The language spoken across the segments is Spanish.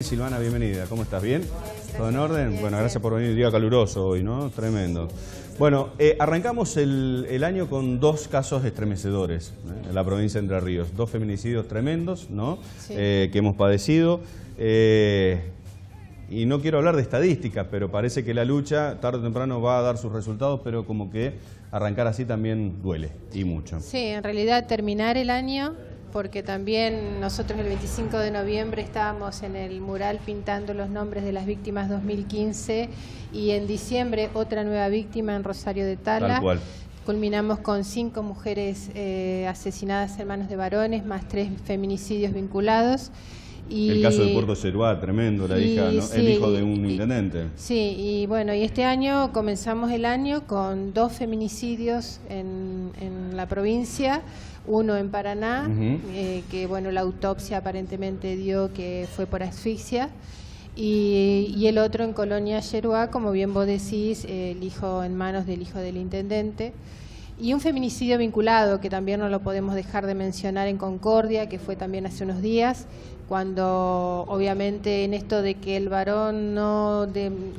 Silvana, bienvenida. ¿Cómo estás? ¿Bien? ¿Todo en orden? Bueno, gracias por venir. Día caluroso hoy, ¿no? Tremendo. Bueno, arrancamos el año con dos casos estremecedores en la provincia de Entre Ríos. Dos feminicidios tremendos, ¿no? Sí. Que hemos padecido. Y no quiero hablar de estadísticas, pero parece que la lucha tarde o temprano va a dar sus resultados, pero como que arrancar así también duele, y mucho. Sí, en realidad terminar el año, porque también nosotros el 25 de noviembre estábamos en el mural pintando los nombres de las víctimas 2015 y en diciembre otra nueva víctima en Rosario de Tala. Tal cual. Culminamos con 5 mujeres asesinadas en manos de varones, más 3 feminicidios vinculados. Y, el caso de Puerto Ceruá, tremendo, la hija, ¿no? Sí, el hijo de un intendente. Sí, y bueno, y este año comenzamos el año con 2 feminicidios en la provincia, uno en Paraná, que bueno, la autopsia aparentemente dio que fue por asfixia, y el otro en Colonia Yeruá, como bien vos decís, el hijo en manos del hijo del intendente. Y un feminicidio vinculado, que también no lo podemos dejar de mencionar, en Concordia, que fue también hace unos días, cuando obviamente en esto de que el varón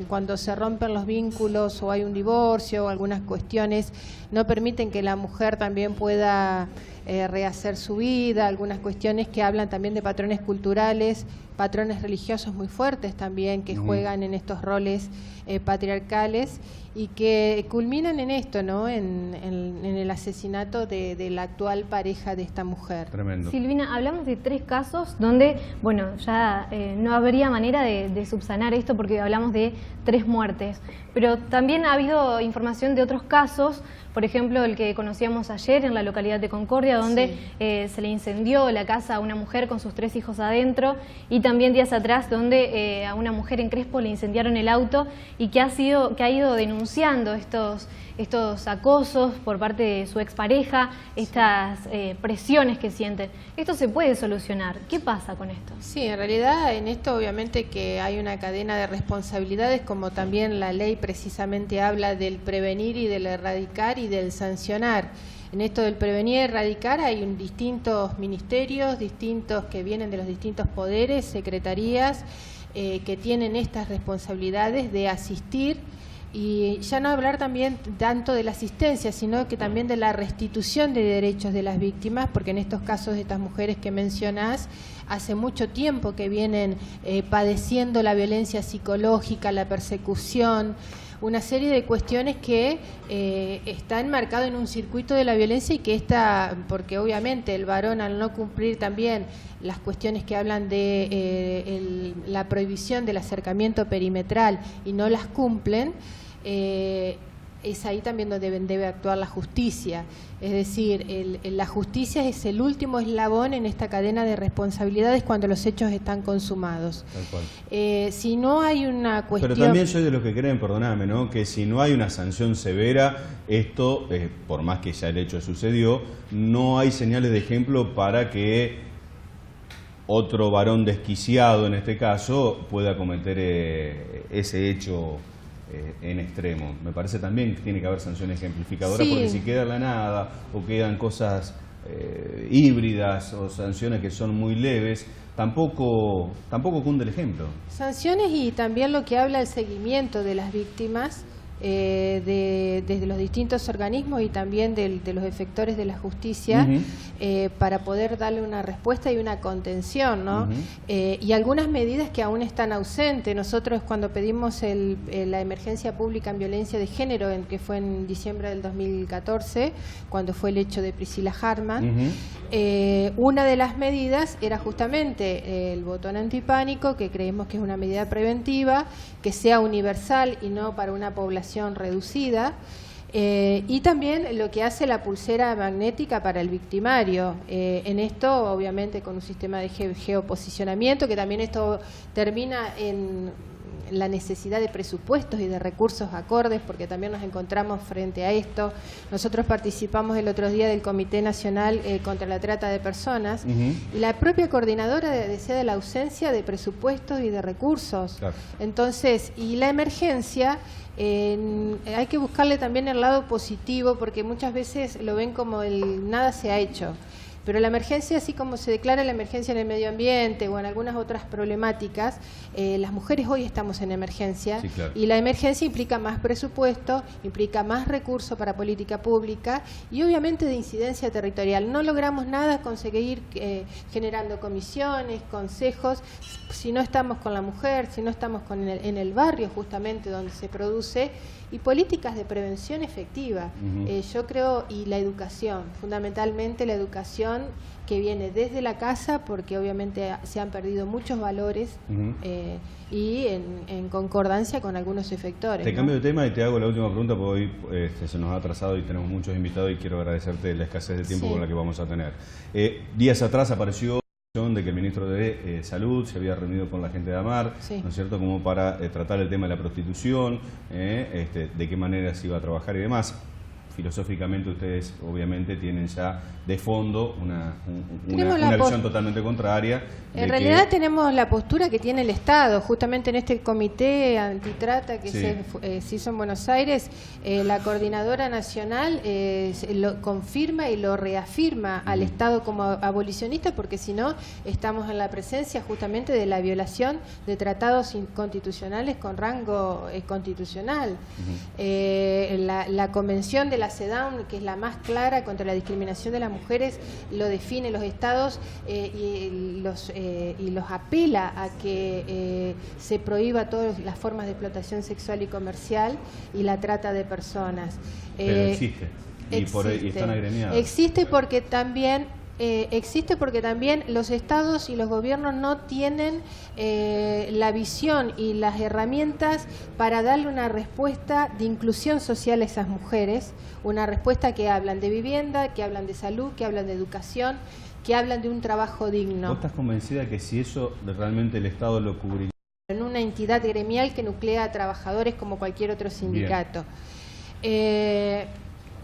cuando se rompen los vínculos o hay un divorcio o algunas cuestiones, no permiten que la mujer también pueda rehacer su vida, algunas cuestiones que hablan también de patrones culturales, patrones religiosos muy fuertes también que juegan en estos roles patriarcales y que culminan en esto, ¿no? En el asesinato de la actual pareja de esta mujer. Tremendo. Silvina, hablamos de 3 casos donde, bueno, ya no habría manera de subsanar esto porque hablamos de 3 muertes, pero también ha habido información de otros casos, por ejemplo, el que conocíamos ayer en la localidad de Concordia, donde se le incendió la casa a una mujer con sus 3 hijos adentro, y también días atrás donde a una mujer en Crespo le incendiaron el auto y que ha ido denunciando estos acosos por parte de su expareja, estas presiones que sienten. ¿Esto se puede solucionar? ¿Qué pasa con esto? Sí, en realidad en esto obviamente que hay una cadena de responsabilidades, como también la ley precisamente habla del prevenir y del erradicar y del sancionar. En esto del prevenir y erradicar hay distintos ministerios, distintos que vienen de los distintos poderes, secretarías, que tienen estas responsabilidades de asistir. Y ya no hablar también tanto de la asistencia, sino que también de la restitución de derechos de las víctimas, porque en estos casos de estas mujeres que mencionás, hace mucho tiempo que vienen padeciendo la violencia psicológica, la persecución, una serie de cuestiones que está enmarcado en un circuito de la violencia y que porque obviamente el varón al no cumplir también las cuestiones que hablan de la prohibición del acercamiento perimetral y no las cumplen, es ahí también donde debe actuar la justicia. Es decir, la justicia es el último eslabón en esta cadena de responsabilidades cuando los hechos están consumados. Tal cual. Si no hay una cuestión... Pero también soy de los que creen, perdóname, ¿no?, que si no hay una sanción severa, esto, por más que ya el hecho sucedió, no hay señales de ejemplo para que otro varón desquiciado, en este caso, pueda cometer ese hecho en extremo. Me parece también que tiene que haber sanciones ejemplificadoras, porque si queda la nada o quedan cosas híbridas o sanciones que son muy leves, tampoco cunde el ejemplo. Sanciones y también lo que habla el seguimiento de las víctimas desde los distintos organismos y también de los efectores de la justicia, para poder darle una respuesta y una contención, ¿no? Y algunas medidas que aún están ausentes. Nosotros cuando pedimos la emergencia pública en violencia de género, que fue en diciembre del 2014, cuando fue el hecho de Priscila Hartman, una de las medidas era justamente el botón antipánico, que creemos que es una medida preventiva, que sea universal y no para una población reducida, y también lo que hace la pulsera magnética para el victimario, en esto obviamente con un sistema de geoposicionamiento, que también esto termina en la necesidad de presupuestos y de recursos acordes, porque también nos encontramos frente a esto. Nosotros participamos el otro día del Comité Nacional contra la Trata de Personas, y la propia coordinadora decía de la ausencia de presupuestos y de recursos. Claro. Entonces, y la emergencia, hay que buscarle también el lado positivo, porque muchas veces lo ven como nada se ha hecho. Pero la emergencia, así como se declara la emergencia en el medio ambiente o en algunas otras problemáticas, las mujeres hoy estamos en emergencia, sí, claro. Y la emergencia implica más presupuesto, implica más recursos para política pública y obviamente de incidencia territorial. No logramos nada con seguir generando comisiones, consejos, si no estamos con la mujer, si no estamos en el barrio justamente donde se produce, y políticas de prevención efectiva. Yo creo, y la educación, fundamentalmente la educación que viene desde la casa, porque obviamente se han perdido muchos valores y en concordancia con algunos efectores. Te cambio de tema y te hago la última pregunta, porque hoy se nos ha atrasado y tenemos muchos invitados y quiero agradecerte la escasez de tiempo con la que vamos a tener. Días atrás apareció de que el ministro de Salud se había reunido con la gente de AMAR, ¿no es cierto?, como para tratar el tema de la prostitución, de qué manera se iba a trabajar y demás. Filosóficamente ustedes obviamente tienen ya de fondo una visión totalmente contraria. En realidad tenemos la postura que tiene el Estado, justamente en este comité antitrata que se hizo en Buenos Aires, la coordinadora nacional lo confirma y lo reafirma al Estado como abolicionista, porque si no estamos en la presencia justamente de la violación de tratados constitucionales con rango constitucional. La convención de la CEDAW, que es la más clara contra la discriminación de las mujeres, lo define los estados y los apela a que se prohíba todas las formas de explotación sexual y comercial y la trata de personas. Pero existe, y están agremiadas. Existe porque también los estados y los gobiernos no tienen la visión y las herramientas para darle una respuesta de inclusión social a esas mujeres, una respuesta que hablan de vivienda, que hablan de salud, que hablan de educación, que hablan de un trabajo digno. ¿Vos estás convencida que si eso realmente el Estado lo cubriría? En una entidad gremial que nuclea a trabajadores como cualquier otro sindicato.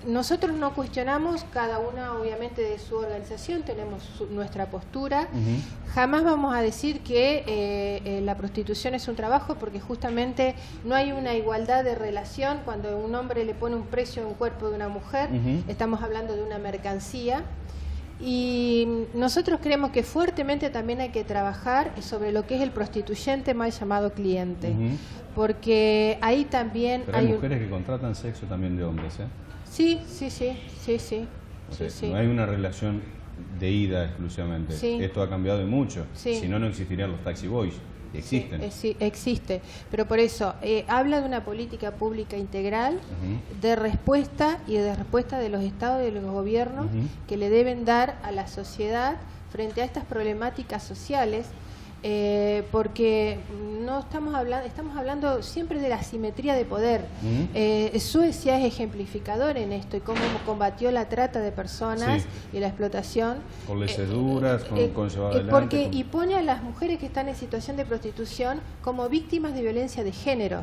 Nosotros no cuestionamos, cada una obviamente de su organización, tenemos nuestra postura. Jamás vamos a decir que la prostitución es un trabajo, porque justamente no hay una igualdad de relación. Cuando un hombre le pone un precio a un cuerpo de una mujer, estamos hablando de una mercancía. Y nosotros creemos que fuertemente también hay que trabajar sobre lo que es el prostituyente mal llamado cliente, porque ahí también pero hay mujeres que contratan sexo también de hombres, ¿eh? Sí. No hay una relación de ida exclusivamente. Esto ha cambiado de mucho. Si no, no existirían los taxi boys. Existen. Existe, pero por eso habla de una política pública integral de respuesta y de respuesta de los estados y de los gobiernos que le deben dar a la sociedad frente a estas problemáticas sociales, porque no estamos hablando siempre de la asimetría de poder. Suecia es ejemplificador en esto y cómo combatió la trata de personas y la explotación. Con leyes duras, con llevar adelante. Y pone a las mujeres que están en situación de prostitución como víctimas de violencia de género.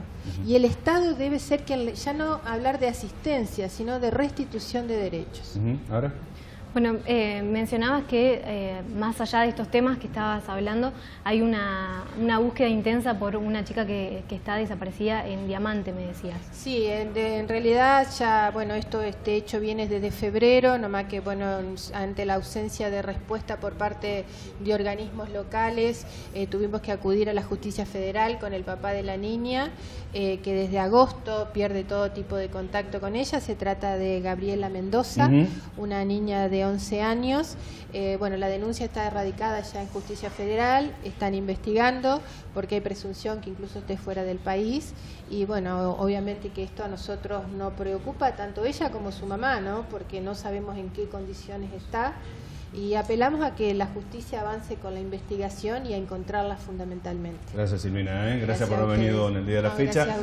Y el Estado debe ser quien, ya no hablar de asistencia, sino de restitución de derechos. ¿Ahora? Bueno, mencionabas que más allá de estos temas que estabas hablando, hay una búsqueda intensa por una chica que está desaparecida en Diamante, me decías. Sí, en realidad ya, bueno, este hecho viene desde febrero, nomás que, bueno, ante la ausencia de respuesta por parte de organismos locales, tuvimos que acudir a la Justicia Federal con el papá de la niña, que desde agosto pierde todo tipo de contacto con ella. Se trata de Gabriela Mendoza, una niña de 11 años. Bueno, la denuncia está radicada ya en Justicia Federal, están investigando porque hay presunción que incluso esté fuera del país, y bueno, obviamente que esto a nosotros nos preocupa, tanto ella como su mamá, ¿no? Porque no sabemos en qué condiciones está, y apelamos a que la justicia avance con la investigación y a encontrarla fundamentalmente. Gracias, Silvina, Gracias por haber venido en el día de la fecha.